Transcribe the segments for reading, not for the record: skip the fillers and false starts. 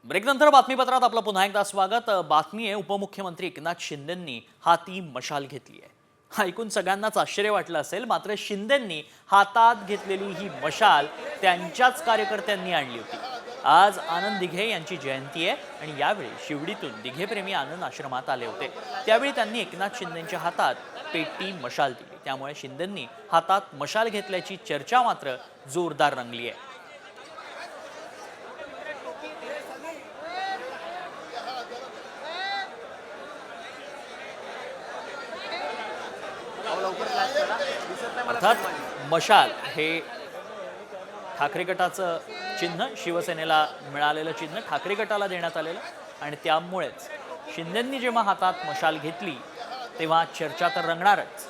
ब्रेकनंतर बातमीपत्रात आपलं पुन्हा एकदा स्वागत। बातमी आहे, उपमुख्यमंत्री एकनाथ शिंदेंनी हाती मशाल घेतली आहे। ऐकून सगळ्यांनाच आश्चर्य वाटलं असेल, मात्र शिंदेंनी हातात घेतलेली ही मशाल त्यांच्याच कार्यकर्त्यांनी आणली होती। आज आनंद दिघे यांची जयंती आहे आणि यावेळी शिवडीतून दिघेप्रेमी आनंद आश्रमात आले होते। त्यावेळी त्यांनी एकनाथ शिंदेंच्या हातात पेटी मशाल दिली। त्यामुळे शिंदेंनी हातात मशाल घेतल्याची चर्चा मात्र जोरदार रंगली आहे। अर्थात मशाल हे ठाकरे गटाचं चिन्ह, शिवसेनेला मिळालेलं चिन्ह ठाकरे गटाला देण्यात आलेलं आणि त्यामुळेच शिंदेंनी जेव्हा हातात मशाल घेतली तेव्हा चर्चा तर रंगणारच।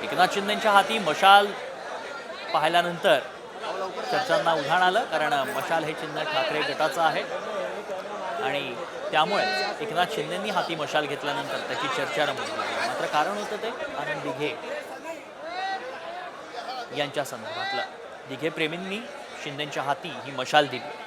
एकनाथ शिंदेंच्या हाती मशाल पाहिल्यानंतर चर्चांना उधाण आलं, कारण मशाल हे चिन्ह ठाकरे गटाचं आहे आणि त्यामुळे एकनाथ शिंदेंनी हाती मशाल घेतल्यानंतर त्याची चर्चा रंगली। मात्र कारण होतं ते आनंद दिघे यांच्या संदर्भातलं। दिघे प्रेमींनी शिंदेंच्या हाती ही मशाल दिली।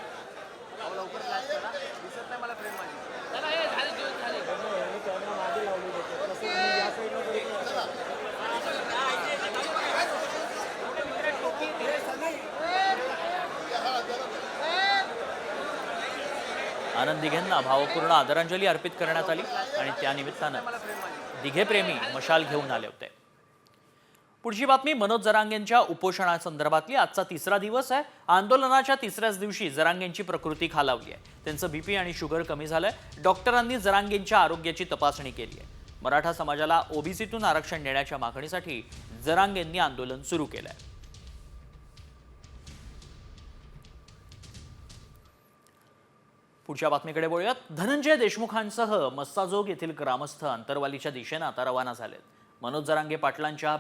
आनंद दिघेंना भावपूर्ण आदरांजली अर्पित करण्यात आली आणि त्यानिमित्तानं दिघेप्रेमी मशाल घेऊन आले होते। पुढची बातमी मनोज जरांगेंच्या उपोषणासंदर्भातली। आजचा तिसरा दिवस आहे। आंदोलनाच्या तिसऱ्याच दिवशी जरांगेंची प्रकृती खालावली आहे। त्यांचं बीपी आणि शुगर कमी झालंय। डॉक्टरांनी जरांगेंच्या आरोग्याची तपासणी केली आहे। मराठा समाजाला ओबीसीतून आरक्षण देण्याच्या मागणीसाठी जरांगेंनी आंदोलन सुरू केलंय। पुढच्या बातमीकडे वळूयात। धनंजय देशमुखांसह मस्साजोग येथील ग्रामस्थ अंतरवालीच्या दिशेने आता रवाना झालेत। मनोज जरांगे पाटलांच्या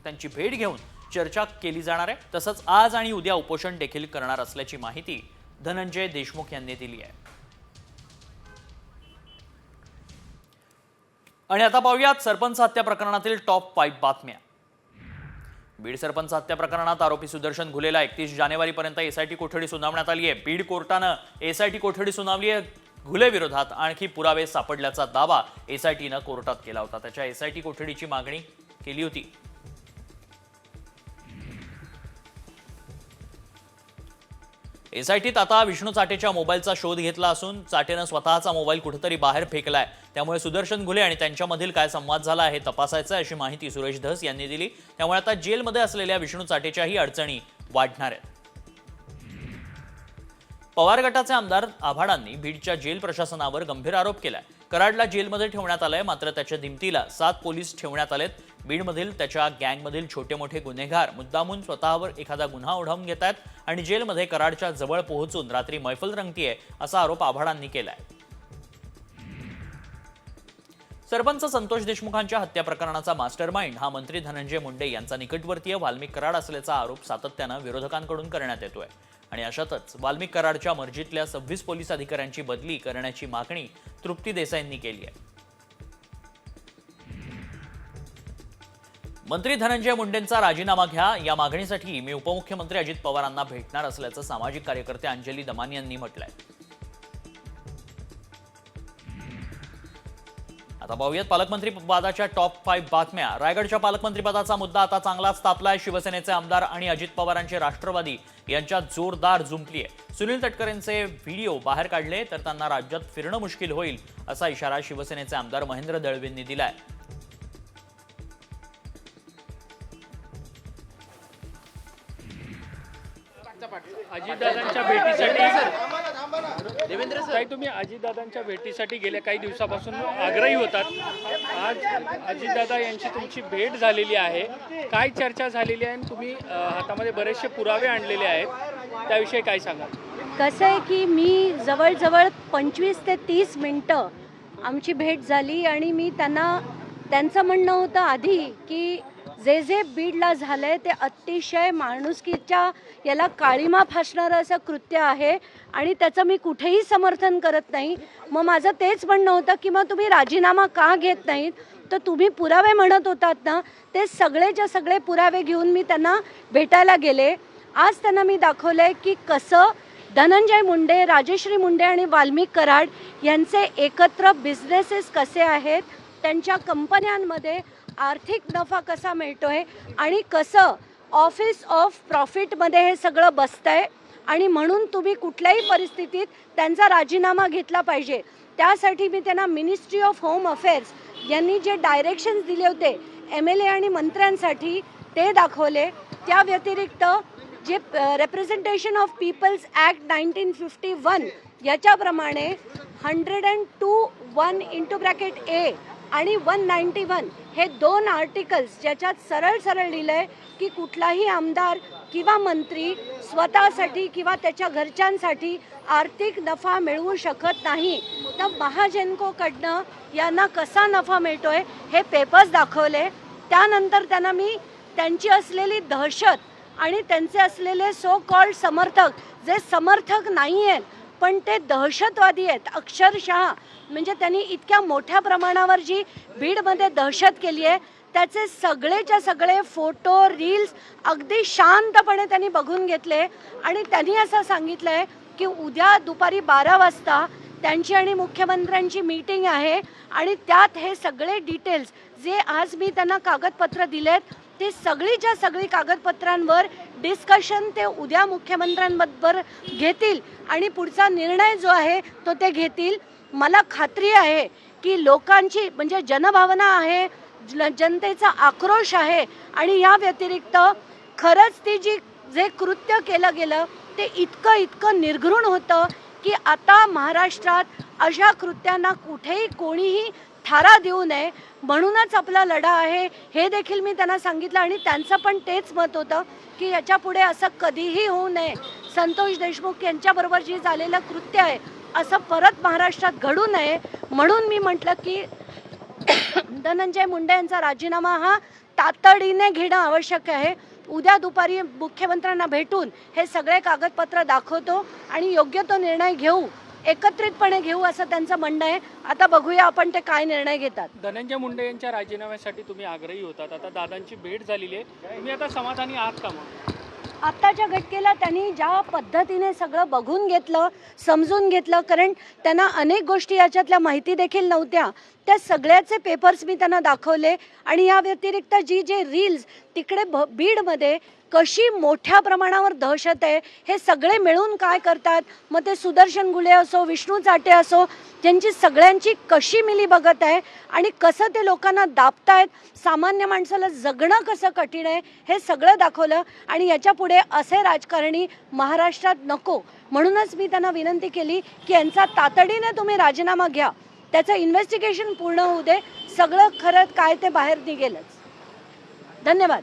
त्यांची भेट घेऊन चर्चा केली जाणार आहे। तसंच आज आणि उद्या उपोषण देखील करणार असल्याची माहिती धनंजय देशमुख यांनी दिली आहे। आणि आता पाहूयात सरपंच हत्या प्रकरणातील टॉप 5 बातम्या। बीड सरपंच हत्या प्रकरणात आरोपी सुदर्शन घुलेला 31 जानेवारीपर्यंत एसआयटी कोठडी सुनावण्यात आली आहे। बीड कोर्टानं एसआयटी कोठडी सुनावली आहे। घुले विरोधात आणखी पुरावे सापडल्याचा दावा एसआयटीनं कोर्टात केला होता। त्याच्या एसआयटी कोठडीची मागणी केली होती। एसआयटीत आता विष्णू चाटेच्या मोबाईलचा शोध घेतला असून चाटेनं स्वतःचा मोबाईल कुठेतरी बाहेर फेकलाय। त्यामुळे सुदर्शन घुले आणि त्यांच्यामधील काय संवाद झाला हे तपासायचं अशी माहिती सुरेश धस यांनी दिली। त्यामुळे आता जेलमध्ये असलेल्या विष्णू चाटेच्याही अडचणी वाढणार आहेत। पवार गटाचे आमदार आव्हाडांनी बीडच्या जेल प्रशासनावर गंभीर आरोप केलाय। कराडला जेलमध्ये ठेवण्यात आलंय, मात्र त्याच्या दिमतीला 7 पोलीस ठेवण्यात आलेत। बीडमधील त्याच्या गँगमधील छोटे मोठे गुन्हेगार मुद्दामून स्वतःवर एखादा गुन्हा ओढावून घेत आहेत आणि जेलमध्ये कराडच्या जवळ पोहोचून रात्री मैफल रंगतीये असा आरोप आव्हाडांनी केलाय। सरपंच संतोष देशमुखांच्या हत्या प्रकरणाचा मास्टरमाइंड हा मंत्री धनंजय मुंडे यांचा निकटवर्तीय वाल्मिक कराड असल्याचा आरोप सातत्यानं विरोधकांकडून करण्यात येतोय। आणि अशातच वाल्मिक कराडच्या मर्जीतल्या 26 पोलीस अधिकाऱ्यांची बदली करण्याची मागणी तृप्ती देसाईंनी केली आहे। मंत्री धनंजय मुंडेंचा राजीनामा घ्या या मागणीसाठी मी उपमुख्यमंत्री अजित पवारांना भेटणार असल्याचं सामाजिक कार्यकर्ते अंजली दमान यांनी म्हटलंय। आता पाहूयात पालकमंत्री पदाच्या टॉप 5 बातम्या। रायगडच्या पालकमंत्री पदाचा मुद्दा आता चांगलाच तापलाय। शिवसेनेचे आमदार आणि अजित पवारांचे राष्ट्रवादी यांच्यात जोरदार जुंपली आहे। सुनील तटकरेंचे व्हिडिओ बाहेर काढले तर त्यांना राज्यात फिरणं मुश्किल होईल असा इशारा शिवसेनेचे आमदार महेंद्र दळवींनी दिलाय। अजितदादांच्या भेटीसाठी देवेंद्र सर, तुम्ही अजितदादांच्या भेटीसाठी गेल्या काही दिवसापासून आग्रही होतात। आज अजितदादा यांची तुमची भेट झालेली आहे, काय चर्चा झालेली आहे? तुम्ही हातामध्ये बरेचसे पुरावे आणलेले आहेत, त्याविषयी काय सांगा? कसं आहे की मी जवळजवळ 25 ते 30 मिनिटं आमची भेट झाली आणि मी त्यांचं म्हणणं होतं आधी की जे जे बीडला झालंय ते अतिशय माणुसकीच्या याला काळीमा फासणारं असं कृत्य आहे आणि त्याचं मी कुठेही समर्थन करत नाही. मग माझं तेच म्हणणं होतं की मग तुम्ही राजीनामा का घेत नाहीत, तर तुम्ही पुरावे म्हणत होतात ना, ते सगळेच्या सगळे पुरावे घेऊन मी त्यांना भेटायला गेले. आज त्यांना मी दाखवलंय की कसं धनंजय मुंडे, राजश्री मुंडे आणि वाल्मिक कराड यांचे एकत्र बिझनेसेस कसे आहेत, त्यांच्या कंपन्यांमध्ये आर्थिक नफा कसा मिळतोय आणि कसं ऑफिस ऑफ प्रॉफिटमध्ये हे सगळं बसतंय आणि म्हणून तुम्ही कुठल्याही परिस्थितीत त्यांचा राजीनामा घेतला पाहिजे. त्यासाठी मी त्यांना मिनिस्ट्री ऑफ होम अफेअर्स यांनी जे डायरेक्शन्स दिले होते MLA आणि मंत्र्यांसाठी ते दाखवले. त्या व्यतिरिक्त जे रेप्रेझेंटेशन ऑफ पीपल्स ॲक्ट 1951 याच्याप्रमाणे 102(1)(a) आणि 191 हे 2 आर्टिकल्स ज्याच्यात सरळ सरळ लिहिलं आहे की कुठलाही आमदार किंवा मंत्री स्वतःसाठी किंवा त्याच्या घरच्यांसाठी आर्थिक नफा मिळवू शकत नाही. तर महाजनकोकडनं यांना कसा नफा मिळतोय हे पेपर्स दाखवले. त्यानंतर त्यांना मी त्यांची असलेली दहशत आणि त्यांचे असलेले सो कॉल्ड समर्थक, जे समर्थक नाही आहेत पण ते दहशतवादी आहेत अक्षरशः, म्हणजे त्यांनी इतक्या मोठ्या प्रमाणावर जी बीडमध्ये दहशत केली आहे त्याचे सगळेच्या सगळे फोटो रील्स अगदी शांतपणे त्यांनी बघून घेतले आणि त्यांनी असं सांगितलं आहे की उद्या दुपारी 12 वाजता त्यांची आणि मुख्यमंत्र्यांची मीटिंग आहे आणि त्यात हे सगळे डिटेल्स जे आज मी त्यांना कागदपत्र दिलेत ते सगळीच्या सगळी कागदपत्रांवर डिस्कशन ते उद्या मुख्यमंत्र्यांबरोबर घेतील आणि पुढचा निर्णय जो आहे तो ते घेतील. मला खात्री आहे की लोकांची म्हणजे जनभावना आहे, जनतेचा आक्रोश आहे आणि या व्यतिरिक्त खरंच ती जे कृत्य केलं गेलं ते इतकं निर्घृण होतं की आता महाराष्ट्रात अशा कृत्यांना कुठेही कोणीही थारा देऊ नये. म्हणूनच आपला लढा आहे हे देखील मी त्यांना सांगितलं आणि त्यांचं पण तेच मत होतं की याच्यापुढे असं कधीही होऊ नये. संतोष देशमुख यांच्याबरोबर जी झालेलं कृत्य आहे असं परत महाराष्ट्रात घडू नये म्हणून मी म्हटलं की धनंजय मुंडे यांचा राजीनामा हा तातडीने घेणं आवश्यक आहे. उद्या दुपारी मुख्यमंत्र्यांना भेटून हे सगळे कागदपत्र दाखवतो आणि योग्य तो निर्णय घेऊ, एकत्रितपणे घेऊ असं त्यांचं म्हणणं आहे. आता बघूया आपण ते काय निर्णय घेतात. धनंजय मुंडे यांच्या राजीनाम्यासाठी तुम्ही आग्रही होतात, आता दादांची भेट झालेली आहे, तुम्ही आता समाधानी आहात का? मग आत्ताच्या घटकेला त्यांनी ज्या पद्धतीने सगळं बघून घेतलं, समजून घेतलं, कारण त्यांना अनेक गोष्टी याच्यातल्या माहिती देखील नव्हत्या, त्या सगळ्याचे पेपर्स मी त्यांना दाखवले आणि या व्यतिरिक्त जे रील्स तिकडे बीडमध्ये कशी मोठ्या प्रमाणावर दहशत आहे हे सगळे मिळून काय करतात, मग ते सुदर्शन गुले असो, विष्णू चाटे असो, ज्यांची सगळ्यांची कशी मिली बघत आहे आणि कसं ते लोकांना दाबतायत, सामान्य माणसाला जगणं कसं कठीण आहे हे सगळं दाखवलं आणि याच्या पुढे असे राजकारणी महाराष्ट्रात नको. म्हणूनच मी त्यांना विनंती केली की यांचा तातडीने तुम्ही राजीनामा घ्या, त्याचं इन्व्हेस्टिगेशन पूर्ण होऊ दे, सगळं खरं काय ते बाहेर निघेलच. धन्यवाद.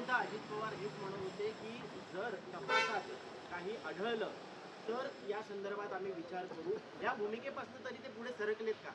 काही आढळलं तर या संदर्भात आम्ही विचार करू, या भूमिकेपासून तरी ते पुढे सरकलेत का?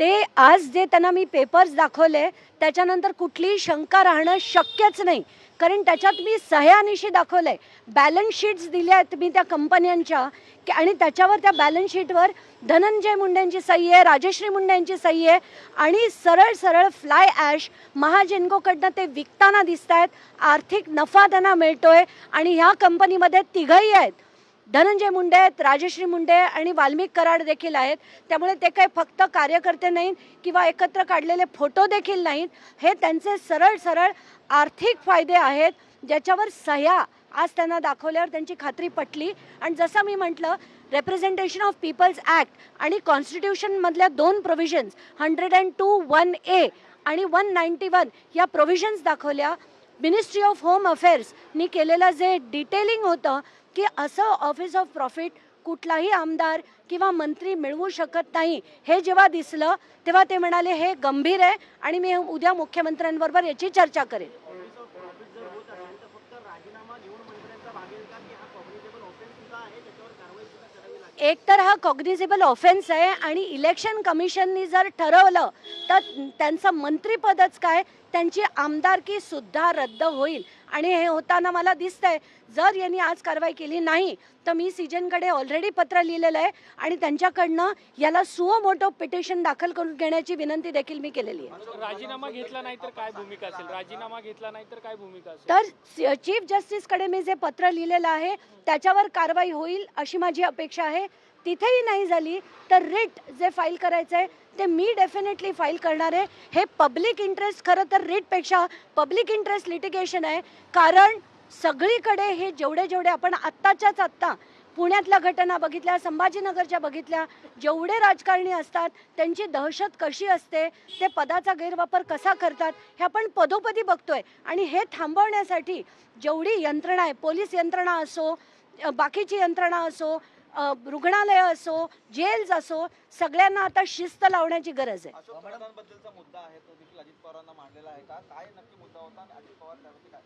ते आज जे त्यांना मी पेपर्स दाखवले त्याच्यानंतर कुठलीही शंका राहणं शक्यच नाही, कारण त्याच्यात मी सह्यानिशी दाखवलंय, बॅलन्स शीट्स दिल्या आहेत मी त्या कंपन्यांच्या आणि त्याच्यावर त्या बॅलन्स शीटवर धनंजय मुंडेंची सही आहे, राजश्री मुंडे यांची सही आहे आणि सरळ सरळ फ्लाय ॲश महाजेनकोकडनं ते विकताना दिसत आहेत, आर्थिक नफा त्यांना मिळतोय आणि ह्या कंपनीमध्ये तिघही आहेत, धनंजय मुंडे आहेत, राजश्री मुंडे आणि वाल्मिक कराड देखील आहेत. त्यामुळे ते काही फक्त कार्यकर्ते नाहीत किंवा एकत्र काढलेले फोटो देखील नाहीत, हे त्यांचे सरळ सरळ आर्थिक फायदे आहेत ज्याच्यावर सह्या आज त्यांना दाखवल्यावर त्यांची खात्री पटली. आणि जसं मी म्हटलं, रेप्रेझेंटेशन ऑफ पीपल्स ॲक्ट आणि कॉन्स्टिट्यूशनमधल्या 2 प्रोव्हिजन्स 102(1)(a) आणि 191 या प्रोव्हिजन्स दाखवल्या. मिनिस्ट्री ऑफ होम अफेअर्सनी केलेलं जे डिटेलिंग होतं की असं ऑफिस ऑफ प्रॉफिट कुठलाही आमदार किंवा मंत्री मिळवू शकत नाही, हे जेव्हा दिसलं तेव्हा ते म्हणाले हे गंभीर आहे आणि मी उद्या मुख्यमंत्र्यांबरोबर याची चर्चा करेन. फक्त राजीनामा घेऊन मंत्र्यांचा भागेल का की हा कॉग्निजेबल ऑफेन्स सुद्धा आहे, त्याच्यावर कारवाई सुद्धा करावी लागेल? एक तर हा कॉग्निझेबल ऑफेन्स आहे आणि इलेक्शन कमिशननी जर ठरवलं तर त्यांचं मंत्रिपदच काय, त्यांची आमदारकी सुद्धा रद्द होईल. आणि हे होताना मला दिसतंय. जर यांनी आज कारवाई केली नाही तर मी सीजनकडे ऑलरेडी पत्र लिहिलेलं आहे आणि त्यांच्याकडनं याला सुओ मोटो पिटिशन दाखल करून घेण्याची विनंती देखील मी केलेली आहे. राजीनामा घेतला नाही तर काय भूमिका असेल? राजीनामा घेतला नाही तर काय भूमिका असेल? तर चीफ जस्टिसकडे मी जे पत्र लिहिलेलं आहे त्याच्यावर कारवाई होईल अशी माझी अपेक्षा आहे. तिथेही नाही झाली तर रिट जे फाईल करायचं आहे ते मी डेफिनेटली फाईल करणार आहे. हे पब्लिक इंटरेस्ट, खरं तर रिटपेक्षा पब्लिक इंटरेस्ट लिटिगेशन आहे. कारण सगळीकडे हे जेवढे आपण आत्ताच्याच आत्ता पुण्यातल्या घटना बघितल्या, संभाजीनगरच्या बघितल्या, जेवढे राजकारणी असतात त्यांची दहशत कशी असते, ते पदाचा गैरवापर कसा करतात हे आपण पदोपदी बघतोय. आणि हे थांबवण्यासाठी जेवढी यंत्रणा आहे, पोलीस यंत्रणा असो, बाकीची यंत्रणा असो, रुग्णालय असो, जेल्स असो, सगळ्यांना आता शिस्त लावण्याची गरज आहे. अशोक थोरातांबद्दलचा मुद्दा आहे तो देखील अजित पवारांना मांडलेला आहे का? काय नक्की मुद्दा होता आणि अजित पवार त्यावरती काय?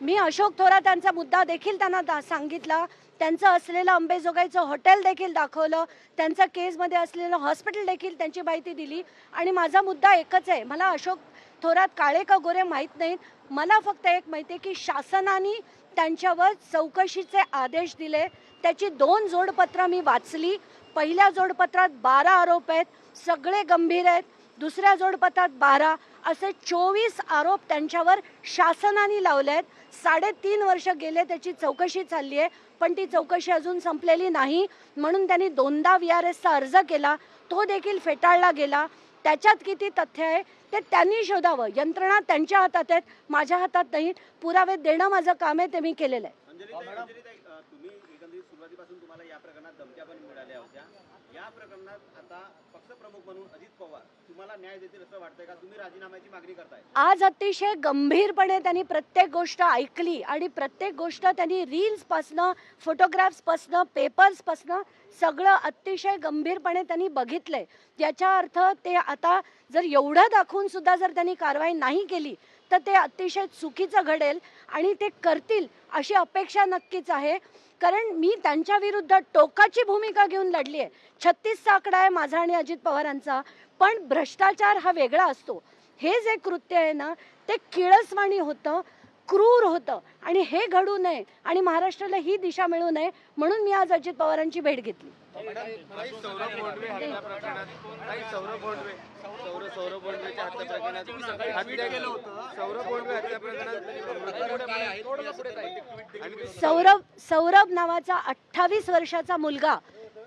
मी अशोक थोरातांचा मुद्दा देखील त्यांना सांगितला. त्यांचं असलेलं अंबेजोगाईचं हॉटेल देखील दाखवलं, त्यांचं केसमध्ये असलेलं हॉस्पिटल देखील त्यांची माहिती दिली. आणि माझा मुद्दा एकच आहे, मला अशोक थोरात काळे का गोरे माहीत नाहीत, मला फक्त एक माहिती आहे की शासनाने त्यांच्यावर चौकशीचे आदेश दिले. त्याची 2 जोडपत्रं मी वाचली. पहिल्या जोडपत्रात 12 आरोप आहेत, सगळे गंभीर आहेत. दुसऱ्या जोडपत्रात 12, असे 24 आरोप त्यांच्यावर शासनाने लावले आहेत. 3.5 वर्ष गेले, त्याची चौकशी चालली आहे, पण ती चौकशी अजून संपलेली नाही. म्हणून त्यांनी 2दा VRSचा अर्ज केला, तो देखील फेटाळला गेला. त्याच्यात किती तथ्य आहे ते त्यांनी शोधावं. यंत्रणा त्यांच्या हातात आहेत, माझ्या हातात नाही. पुरावे देणं माझं काम आहे, ते मी केलेलं आहे. तुम्ही एकंदरीत सुरुवातीपासून तुम्हाला या प्रकरणात धमक्या पण मिळाल्या होत्या. या प्रकरणात आता पक्षप्रमुख म्हणून अजित पवार तुम्हाला न्याय देतील असं वाटतंय का? तुम्ही राजीनाम्याची मागणी करताय. आज अतिशय गंभीरपणे त्यांनी प्रत्येक गोष्ट ऐकली आणि प्रत्येक गोष्ट त्यांनी रील्सपासनं, फोटोग्राफ्सपासनं, पेपर्सपासनं सगळं अतिशय गंभीरपणे त्यांनी बघितलंय. याचा अर्थ ते आता जर एवढं दाखवून सुद्धा जर त्यांनी कारवाई नाही केली तर ते अतिशय चुकीचं घडेल आणि ते करतील अशी अपेक्षा नक्कीच आहे. कारण मी त्यांच्या विरुद्ध टोकाची भूमिका घेऊन लढली आहे. 36चा आकडा आहे माझा आणि अजित पवारांचा, पण भ्रष्टाचार हा वेगळा असतो. हे जे कृत्य आहे ना ते किळसवाणी होतं, क्रूर होतं आणि हे घडू नये आणि महाराष्ट्राला ही दिशा मिळू नये म्हणून मी आज अजित पवारांची भेट घेतली. सौरभ नावाचा 28 वर्षाचा मुलगा,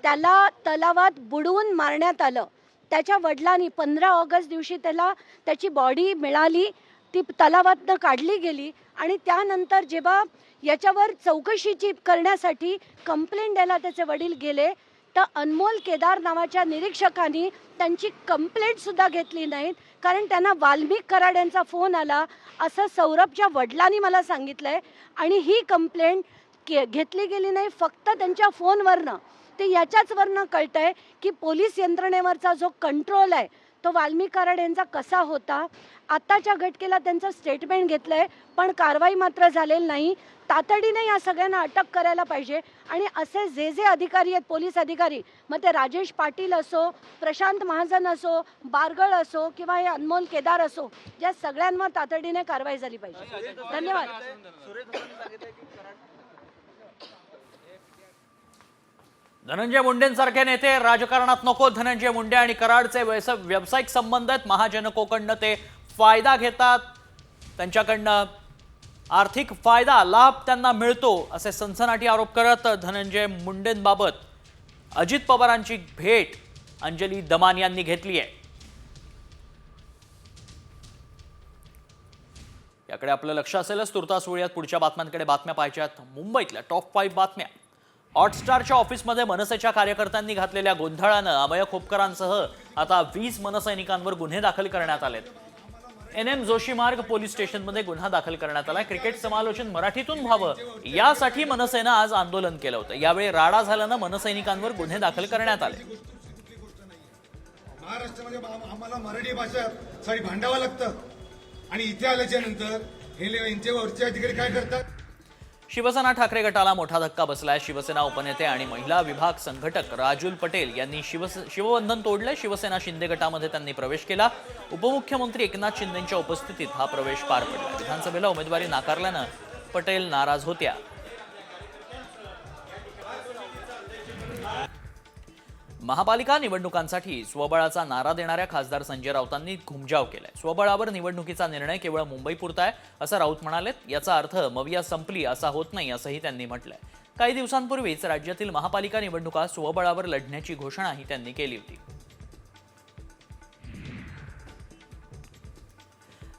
त्याला तलावात बुडवून मारण्यात आलं. त्याच्या वडिलांनी 15 ऑगस्ट दिवशी त्याची बॉडी मिळाली, ती तलावातनं काढली गेली आणि त्यानंतर जेव्हा याच्यावर चौकशी करण्यासाठी कंप्लेंट द्यायला त्याचे वडील गेले तर अनमोल केदार नावाच्या निरीक्षकांनी त्यांची कंप्लेंट सुद्धा घेतली नाहीत. कारण त्यांना वाल्मिक कराड यांचा फोन आला असं सौरभच्या वडिलांनी मला सांगितलंय आणि ही कंप्लेंट घेतली गेली नाही फक्त त्यांच्या फोनवरनं. ते याच्याचवरनं कळतंय की पोलीस यंत्रणेवरचा जो कंट्रोल आहे तो वाल्मिक कराड यांचा कसा होता. आत्ताच्या घटनेला त्यांचं स्टेटमेंट घेतलंय पण कारवाई मात्र झालेली नाही. तातडीने या सगळ्यांना अटक करायला पाहिजे आणि असे जे अधिकारी आहेत, पोलीस अधिकारी, मग ते राजेश पाटील असो, प्रशांत महाजन असो, बारगळ असो किंवा हे अनमोल केदार असो, या सगळ्यांवर तातडीने कारवाई झाली पाहिजे. धन्यवाद. धनंजय मुंडेंसारखे नेते राजकारणात नको. धनंजय मुंडे आणि कराडचे व्यावसायिक संबंध आहेत. महाजनकोकडनं ते फायदा घेतात, त्यांच्याकडनं आर्थिक फायदा, लाभ त्यांना मिळतो असे सनसनाटी आरोप करत धनंजय मुंडेंबाबत अजित पवारांची भेट अंजली दमान यांनी घेतली आहे. याकडे आपलं लक्ष असेलच. तुर्तास वळूयात पुढच्या बातम्यांकडे. बातम्या पाहिजेत मुंबईतल्या टॉप 5 बातम्या. हॉटस्टारच्या ऑफिसमध्ये मनसेच्या कार्यकर्त्यांनी घातलेल्या गोंधळानं अभय खोपकरांसह आता 20 मनसैनिकांवर गुन्हे दाखल करण्यात आलेत. NM जोशी मार्ग पोलीस स्टेशनमध्ये गुन्हा दाखल करण्यात आला. क्रिकेट समालोचन मराठीतून व्हावं यासाठी मनसेनं आज आंदोलन केलं होतं. यावेळी राडा झाल्यानं मनसैनिकांवर गुन्हे दाखल करण्यात आले. महाराष्ट्रामध्ये आम्हाला मराठी भाषा साठी भांडावं लागतं आणि इथे आल्याच्या नंतर हे यांचे वरचे अधिकारी काय करतात. शिवसेना ठाकरे गटाला मोठा धक्का बसलाय. शिवसेना उपनेते आणि महिला विभाग संघटक राजुल पटेल यांनी शिवबंधन तोडले. शिवसेना शिंदे गटामध्ये त्यांनी प्रवेश केला. उपमुख्यमंत्री एकनाथ शिंदेंच्या उपस्थितीत हा प्रवेश पार पडला. विधानसभेला उमेदवारी नाकारल्यानं पटेल नाराज होत्या. महापालिका निवडणुकांसाठी स्वबळाचा नारा देणाऱ्या खासदार संजय राऊतांनी घुमजाव केलाय. स्वबळावर निवडणुकीचा निर्णय केवळ मुंबईपुरता आहे असं राऊत म्हणालेत. याचा अर्थ मविया संपली असा होत नाही असंही त्यांनी म्हटलंय. काही दिवसांपूर्वीच राज्यातील महापालिका निवडणुका स्वबळावर लढण्याची घोषणाही त्यांनी केली होती.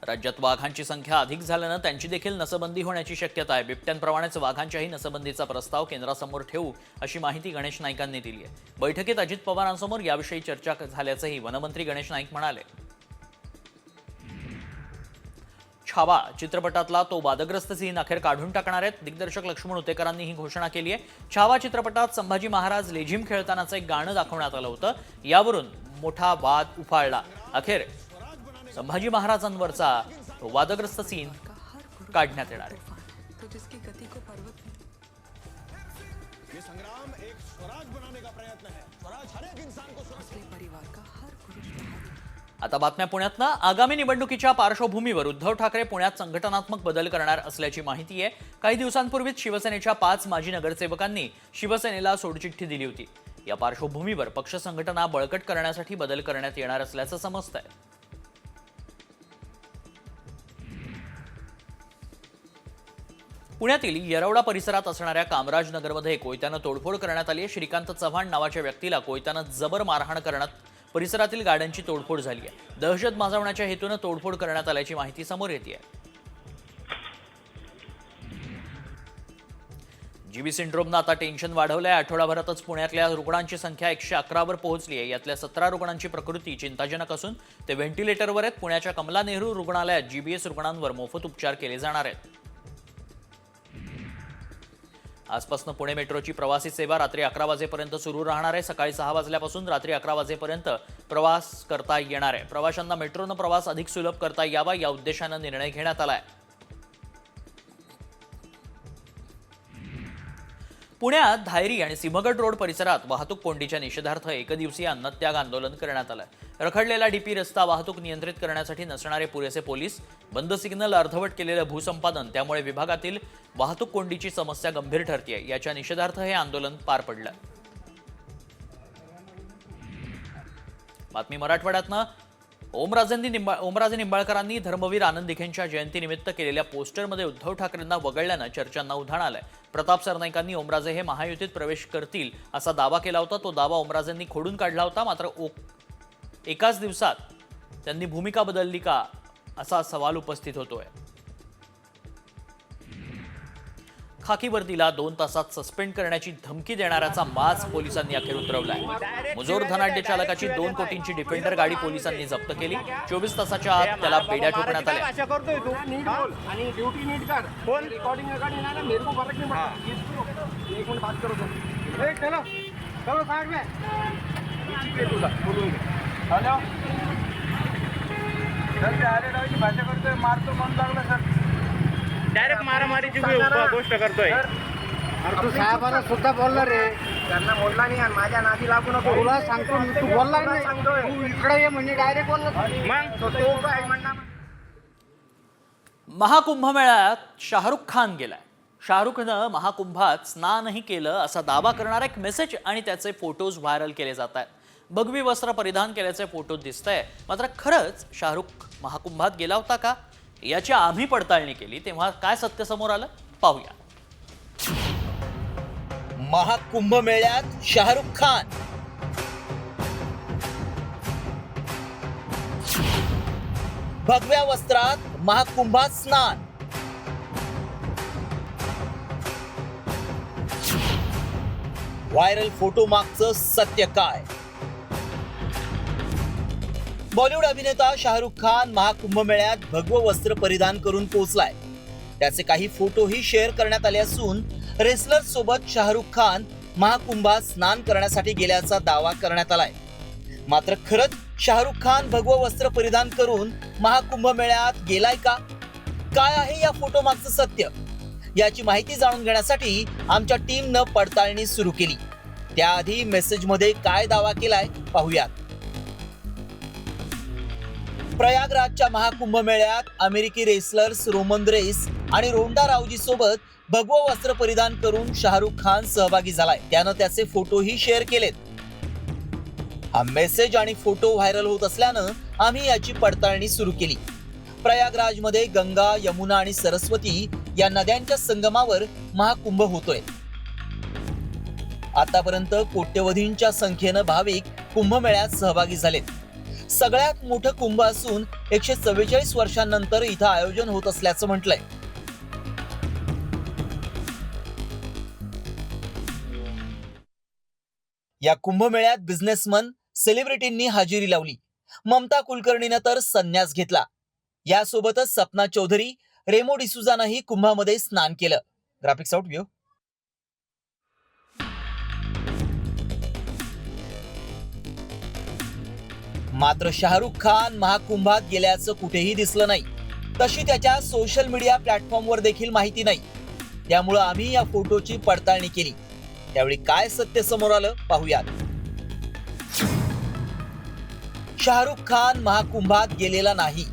राज्यात वाघांची संख्या अधिक झाल्यानं त्यांची देखील नसबंदी होण्याची शक्यता आहे. बिबट्यांप्रमाणेच वाघांच्याही नसबंदीचा प्रस्ताव केंद्रासमोर ठेवू अशी माहिती गणेश नाईकांनी दिली आहे. बैठकीत अजित पवारांसमोर याविषयी चर्चा झाल्याचंही वनमंत्री गणेश नाईक म्हणाले. छावा चित्रपटातला तो वादग्रस्त सीन अखेर काढून टाकणार आहेत. दिग्दर्शक लक्ष्मण उतेकरांनी ही घोषणा केली आहे. छावा चित्रपटात संभाजी महाराज लेझिम खेळतानाचं एक गाणं दाखवण्यात आलं होतं. यावरून मोठा वाद उफाळला. अखेर संभाजी महाराजांवरचा वादग्रस्त सीन काढण्यात येणार आहे. आता बातम्या पुण्यातनं. आगामी निवडणुकीच्या पार्श्वभूमीवर उद्धव ठाकरे पुण्यात संघटनात्मक बदल करणार असल्याची माहिती आहे. काही दिवसांपूर्वीच शिवसेनेच्या 5 माजी नगरसेवकांनी शिवसेनेला सोडचिठ्ठी दिली होती. या पार्श्वभूमीवर पक्ष संघटना बळकट करण्यासाठी बदल करण्यात येणार असल्याचं समजतंय. पुण्यातील येरवडा परिसरात असणाऱ्या कामराज नगरमध्ये कोयत्यानं तोडफोड करण्यात आली आहे. श्रीकांत चव्हाण नावाच्या व्यक्तीला कोयत्यानं जबर मारहाण करण्यात परिसरातील गाड्यांची तोडफोड झाली आहे. दहशत माजवण्याच्या हेतूनं तोडफोड करण्यात आल्याची माहिती समोर येते आहे. जीबी सिंड्रोमनं आता टेन्शन वाढवलंय. आठवडाभरातच पुण्यातल्या रुग्णांची संख्या 111 वर पोहोचली आहे. यातल्या 17 रुग्णांची प्रकृती चिंताजनक असून ते व्हेंटिलेटरवर आहेत. पुण्याच्या कमला नेहरू रुग्णालयात जीबीएस रुग्णांवर मोफत उपचार केले जाणार आहेत. आजपासून पुणे मेट्रोची प्रवासी सेवा रात्री 11 वाजेपर्यंत सुरू राहणार आहे. सकाळी 6 वाजल्यापासून रात्री 11 वाजेपर्यंत प्रवास करता येणार आहे. प्रवाशांना मेट्रोनं प्रवास अधिक सुलभ करता यावा या उद्देशानं निर्णय घेण्यात आलाय. पुण्यात धायरी आणि सिंहगड रोड परिसरात वाहतूक कोंडीच्या निषेधार्थ एकदिवसीय अन्नत्याग आंदोलन करण्यात आलंय. रखडलेला डीपी रस्ता वाहतूक नियंत्रित करण्यासाठी नसणारे पुरेसे पोलीस, बंद सिग्नल, अर्धवट केलेलं भूसंपादन, त्यामुळे विभागातील वाहतूक कोंडीची समस्या गंभीर ठरतेय. याच्या निषेधार्थ हे आंदोलन पार पडलं. बातमी मराठवाड्यातनं. ओमराजे निंबाळकरांनी धर्मवीर आनंद दिघेंच्या जयंतीनिमित्त केलेल्या पोस्टरमध्ये उद्धव ठाकरेंना वगळल्यानं चर्चांना उधाण आलंय. प्रताप सरनाईकांनी ओमराजे हे महायुतीत प्रवेश करतील असा दावा केला होता. तो दावा ओमराजेंनी खोडून काढला होता. मात्र एकाच दिवसात त्यांनी भूमिका बदलली का असा सवाल उपस्थित होतोय. खाकी वर्दीला 2 तासात सस्पेंड करण्याची धमकी देणाऱ्याचा माज पोलिसांनी अखेर उतरवलाय. मुजोर धनाढ्य चालकाची 2 कोटींची डिफेंडर गाडी पोलिसांनी जप्त केली. 24 तासाच्या आत त्याला बेड्या ठोकण्यात आल्या. डायरेक्ट मारामारीची गोष्ट करतोय. तू साहेबांना सुद्धा बोलला रे, त्यांना बोलला नाही आणि माझ्या नादी लागू नको. तुला सांगतो तू बोलला नाही, तू इकडे ये म्हणजे डायरेक्ट बोलला. मग तो काय म्हणणार. महाकुंभमेळ्यात शाहरुख खान गेलाय. शाहरुखनं महाकुंभात स्नानही केलं असा दावा करणारा एक मेसेज आणि त्याचे फोटोज व्हायरल केले जात आहेत. भगवी वस्त्र परिधान केल्याचे फोटो दिसतंय. मात्र खरंच शाहरुख महाकुंभात गेला होता का याची आम्ही पडताळणी केली तेव्हा काय सत्य समोर आलं पाहूया. महाकुंभ मेळ्यात शाहरुख खान. भगव्या वस्त्रात महाकुंभात स्नान. व्हायरल फोटो मागचं सत्य काय? बॉलिवूड अभिनेता शाहरुख खान महाकुंभ मेळ्यात भगवं वस्त्र परिधान करून पोहोचलाय. त्याचे काही फोटोही शेअर करण्यात आले असून रेसलर सोबत शाहरुख खान महाकुंभात स्नान करण्यासाठी गेल्याचा दावा करण्यात आलाय. मात्र खरंच शाहरुख खान भगवं वस्त्र परिधान करून महाकुंभ मेळ्यात गेलाय का? काय आहे या फोटो मागचं सत्य? याची माहिती जाणून घेण्यासाठी आमच्या टीमनं पडताळणी सुरू केली. त्याआधी मेसेजमध्ये काय दावा केलाय पाहूयात. प्रयागराजच्या महाकुंभ मेळ्यात अमेरिकी रेसलर्स रोमन रेस आणि रोंडा रावजी सोबत भगवं वस्त्र परिधान करून शाहरुख खान सहभागी झालाय. त्यानं त्याचे फोटोही शेअर केलेत. हा मेसेज आणि फोटो व्हायरल होत असल्यानं आम्ही याची पडताळणी सुरू केली. प्रयागराजमध्ये गंगा, यमुना आणि सरस्वती या नद्यांच्या संगमावर महाकुंभ होतोय. आतापर्यंत कोट्यवधींच्या संख्येनं भाविक कुंभमेळ्यात सहभागी झालेत. सगळ्यात मोठं कुंभ असून 144 वर्षांनंतर इथं आयोजन होत असल्याचं म्हटलंय. या कुंभमेळ्यात बिझनेसमन, सेलिब्रिटींनी हजेरी लावली. ममता कुलकर्णीनं तर संन्यास घेतला. यासोबतच सपना चौधरी, रेमो डिसूजानंही कुंभामध्ये स्नान केलं. Graphics out view. मात्र शाहरुख खान महाकुंभात गेल्याचं कुठेही दिसलं नाही. तशी त्याच्या सोशल मीडिया प्लॅटफॉर्मवर देखील माहिती नाही. त्यामुळं आम्ही या फोटोची पडताळणी केली. त्यावेळी काय सत्य समोर आलं पाहूयात. शाहरुख खान महाकुंभात गेलेला नाही.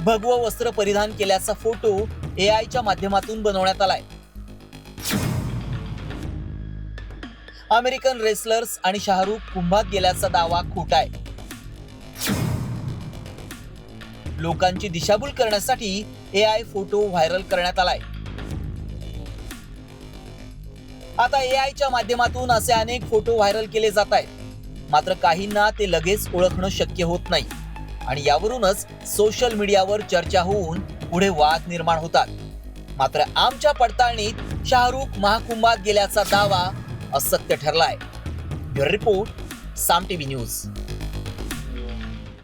भगवं वस्त्र परिधान केल्याचा फोटो एआयच्या माध्यमातून बनवण्यात आलाय. अमेरिकन रेसलर्स आणि शाहरुख कुंभात गेल्याचा दावा खोटा आहे. लोकांची दिशाभूल करण्यासाठी एआय फोटो व्हायरल करण्यात आलाय. आता एआयच्या माध्यमातून असे अनेक फोटो व्हायरल केले जात आहेत. मात्र काहींना ते लगेच ओळखणं शक्य होत नाही आणि यावरूनच सोशल मीडियावर चर्चा होऊन पुढे वाद निर्माण होतात. मात्र आमच्या पडताळणीत शाहरुख महाकुंभात गेल्याचा दावा असत्य ठरलाय. ब्युरो रिपोर्ट, साम टीव्ही न्यूज.